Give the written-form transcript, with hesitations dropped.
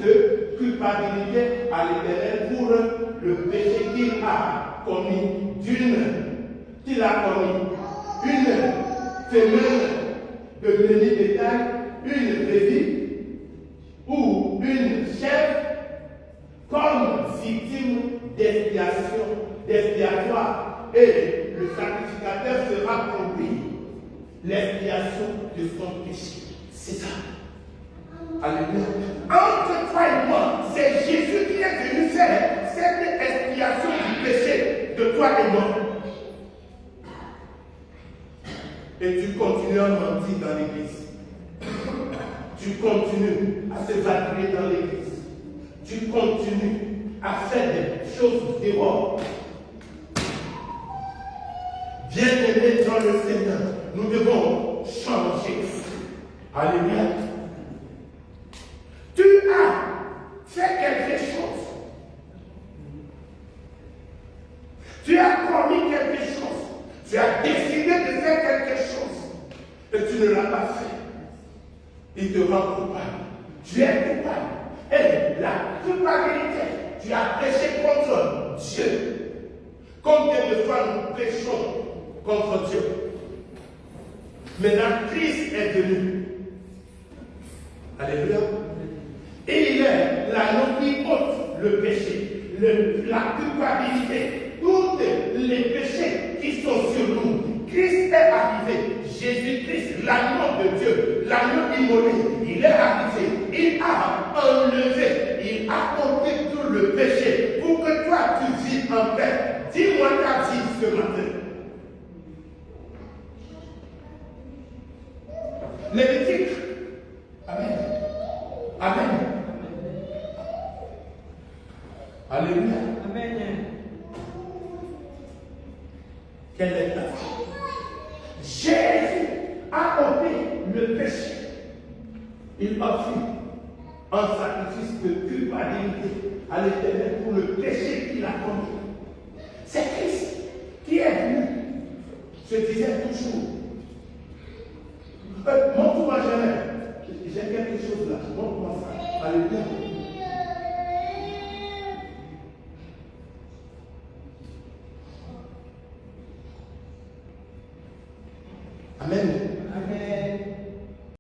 de culpabilité à l'Éternel pour le péché qu'il a commis, une femelle de demi bétail, une brebis ou une chèvre comme victime d'expiatoire, et le sacrificateur sera pour lui l'expiation de son péché. C'est ça. Alléluia. Entre toi et moi, c'est Jésus qui est venu faire cette expiation du péché de toi et moi. Et tu continues à mentir dans l'église. Tu continues à se vadrouiller dans l'église. Tu continues à faire des choses dehors. Bien-aimés dans le Seigneur, nous devons changer. Alléluia. Tu as fait quelque chose. Tu as promis quelque chose. Tu as décidé de faire quelque chose. Et tu ne l'as pas fait. Il te rend coupable. Tu es coupable. Et la culpabilité, tu as péché contre Dieu. Combien de fois nous péchons contre Dieu? Maintenant, Christ est venu. Alléluia. Et il est l'agneau qui ôte le péché, la culpabilité, tous les péchés qui sont sur nous. Christ est arrivé. Jésus-Christ, l'agneau de Dieu, l'agneau immolé, il est arrivé. Il a enlevé, il a ôté tout le péché pour que toi tu vives en paix. Dis-moi ta vie ce matin. Lévitique. Amen. Amen. Alléluia. Amen. Quelle est ta vie? Jésus a ôté le péché. Il offrit un sacrifice de culpabilité à l'Éternel pour le péché qu'il a commis. C'est Christ qui est venu. Je disais toujours, montre-moi jamais. J'ai quelque chose là. Montre-moi ça. Alléluia.